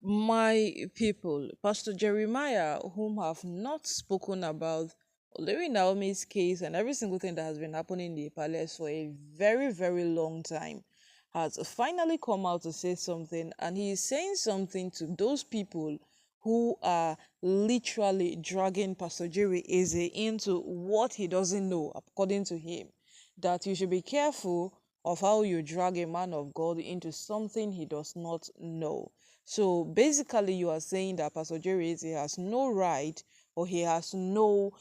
My people, Pastor Jeremiah, whom have not spoken about Larry Naomi's case and every single thing that has been happening in the palace for a very, very long time, has finally come out to say something, and he is saying something to those people who are literally dragging Pastor Jerry Eze into what he doesn't know, according to him. That you should be careful of how you drag a man of God into something he does not know. So basically, you are saying that Pastor Jerry Eze has no right, or he has no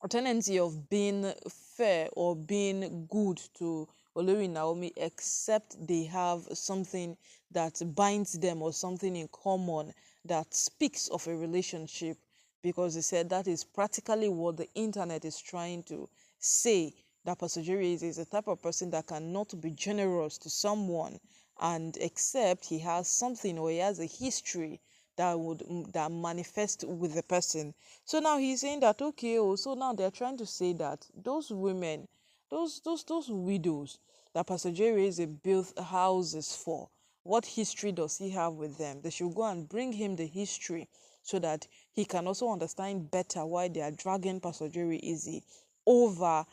tendency of being fair or being good to Olori Naomi, except they have something that binds them or something in common that speaks of a relationship, because he said that is practically what the internet is trying to say, that Pastor Jerry is the type of person that cannot be generous to someone, and except he has something or he has a history that manifest with the person. So now he's saying that, okay, oh, so now they're trying to say that those women, those widows that Pastor Jerry is built houses for, what history does he have with them? They should go and bring him the history so that he can also understand better why they are dragging Pastor Jerry Easy over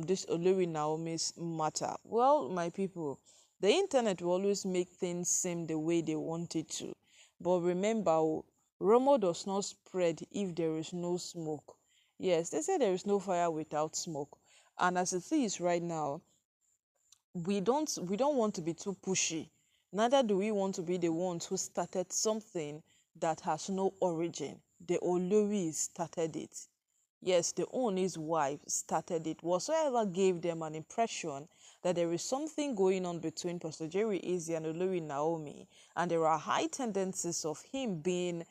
this Olori Naomi's matter. Well, my people, the internet will always make things seem the way they want it to. But remember, oh, rumor does not spread if there is no smoke. Yes, they say there is no fire without smoke. And as it is right now, we don't want to be too pushy. Neither do we want to be the ones who started something that has no origin. The Olori started it. Yes, the owner's wife started it. Whatsoever gave them an impression that there is something going on between Pastor Jerry Eze and Olori Naomi, and there are high tendencies of him being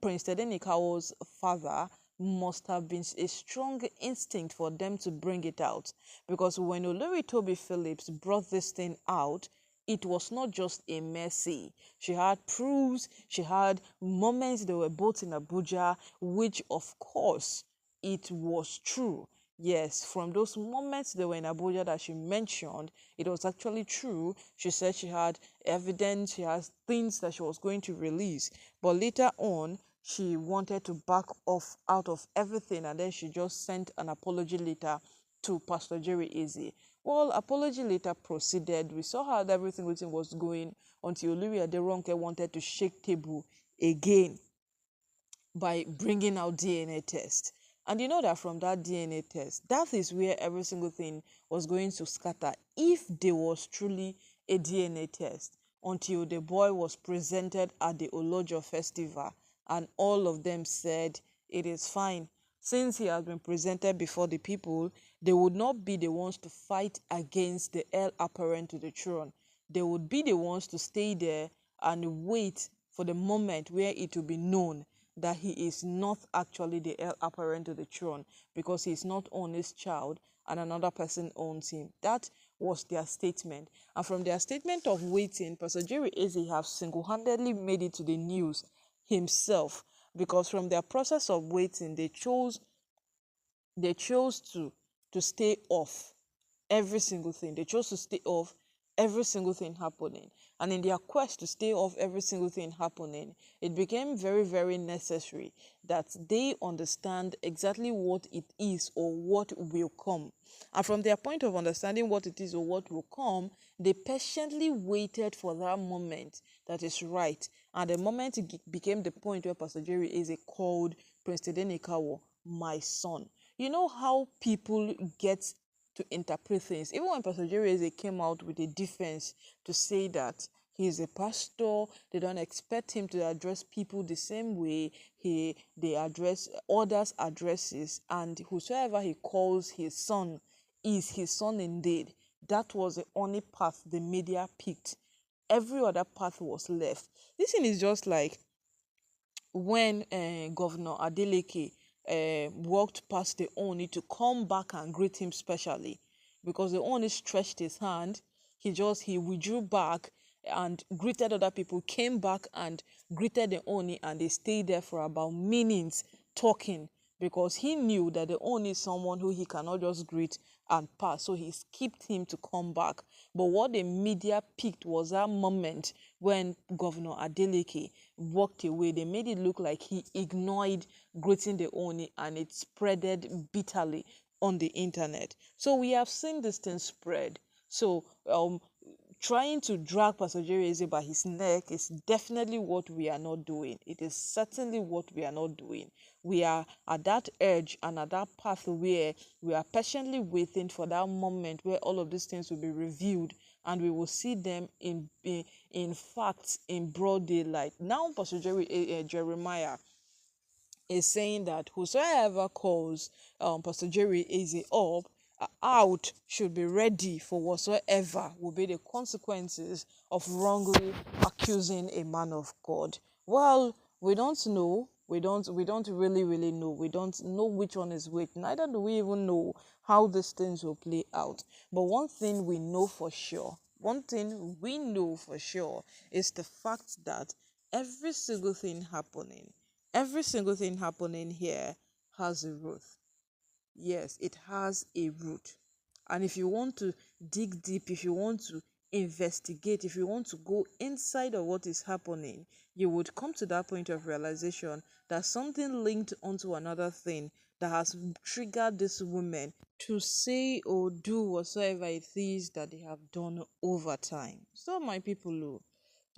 Prince Tedenikawo's father, must have been a strong instinct for them to bring it out. Because when Olori Toby Phillips brought this thing out, it was not just a mercy. She had proofs, she had moments they were both in Abuja, which of course it was true. Yes, from those moments they were in Abuja that she mentioned, it was actually true. She said she had evidence, she has things that she was going to release. But later on, she wanted to back off out of everything, and then she just sent an apology letter to Pastor Jerry Eze. Well, apology later proceeded. We saw how everything was going until Olivia Deronke wanted to shake table again by bringing out DNA test. And you know that from that DNA test, that is where every single thing was going to scatter if there was truly a DNA test, until the boy was presented at the Olojo festival and all of them said it is fine. Since he has been presented before the people, they would not be the ones to fight against the heir apparent to the throne. They would be the ones to stay there and wait for the moment where it will be known that he is not actually the heir apparent to the throne, because he is not Oni's child and another person owns him. That was their statement. And from their statement of waiting, Pastor Jerry Eze have single-handedly made it to the news himself, because from their process of waiting, they chose to stay off every single thing. They chose to stay off every single thing happening. And in their quest to stay off every single thing happening, it became very, very necessary that they understand exactly what it is or what will come. And from their point of understanding what it is or what will come, they patiently waited for that moment that is right. And the moment became the point where Pastor Jerry Eze called Prince Tedenikawo my son. You know how people get to interpret things. Even when Pastor Jerry Eze came out with a defense to say that he's a pastor, they don't expect him to address people the same way they address others addresses, and whosoever he calls his son is his son indeed. That was the only path the media picked. Every other path was left. This thing is just like when Governor Adeleke walked past the Oni to come back and greet him specially, because the Oni stretched his hand, he withdrew back and greeted other people, came back and greeted the Oni, and they stayed there for about minutes talking because he knew that the own is someone who he cannot just greet and pass. So he skipped him to come back. But what the media picked was that moment when Governor Adeleke walked away. They made it look like he ignored greeting the Oni, and it spreaded bitterly on the internet. So we have seen this thing spread. So trying to drag Pastor Jerry Eze by his neck is definitely what we are not doing. It is certainly what we are not doing. We are at that edge and at that path where we are patiently waiting for that moment where all of these things will be revealed, and we will see them in fact in broad daylight. Now Pastor Jeremiah is saying that whosoever calls Pastor Jerry Eze up out should be ready for whatsoever will be the consequences of wrongly accusing a man of God. Well, we don't know. We don't really know. We don't know which one is which. Neither do we even know how these things will play out. But one thing we know for sure, is the fact that every single thing happening here has a root. Yes, it has a root. And if you want to dig deep, if you want to investigate, if you want to go inside of what is happening, you would come to that point of realization that something linked onto another thing that has triggered this woman to say or do whatsoever it is that they have done over time. So, my people,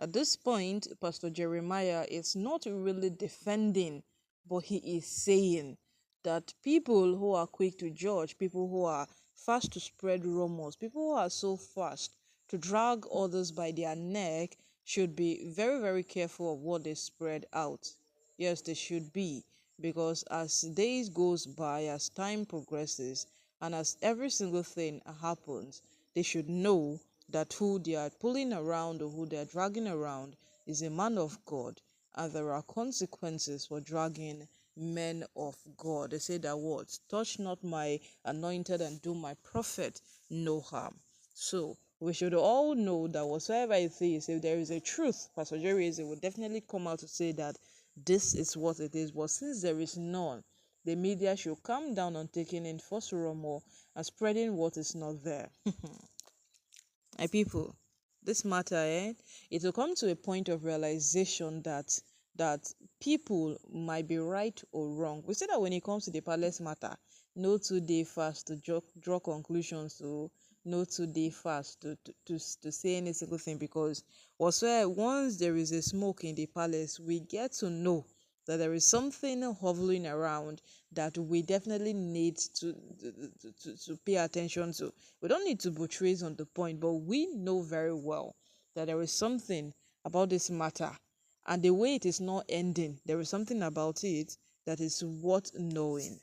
at this point, Pastor Jeremiah is not really defending, but he is saying that people who are quick to judge, people who are fast to spread rumors, people who are so fast to drag others by their neck should be very, very careful of what they spread out. Yes, they should be, because as days goes by, as time progresses, and as every single thing happens, they should know that who they are pulling around or who they are dragging around is a man of God, and there are consequences for dragging men of God. They say that words, touch not my anointed and do my prophet no harm. So we should all know that whatsoever it is, if there is a truth, Pastor Jerry will definitely come out to say that this is what it is. But since there is none, the media should calm down on taking in false rumor and spreading what is not there. My people, this matter, it will come to a point of realization that people might be right or wrong. We say that when it comes to the palace matter, no 2 day fast to draw conclusions, so no 2 day fast to say any single thing, because whatsoever, once there is a smoke in the palace, we get to know that there is something hovering around that we definitely need to pay attention to. We don't need to buttress on the point, but we know very well that there is something about this matter, and the way it is not ending, there is something about it that is worth knowing.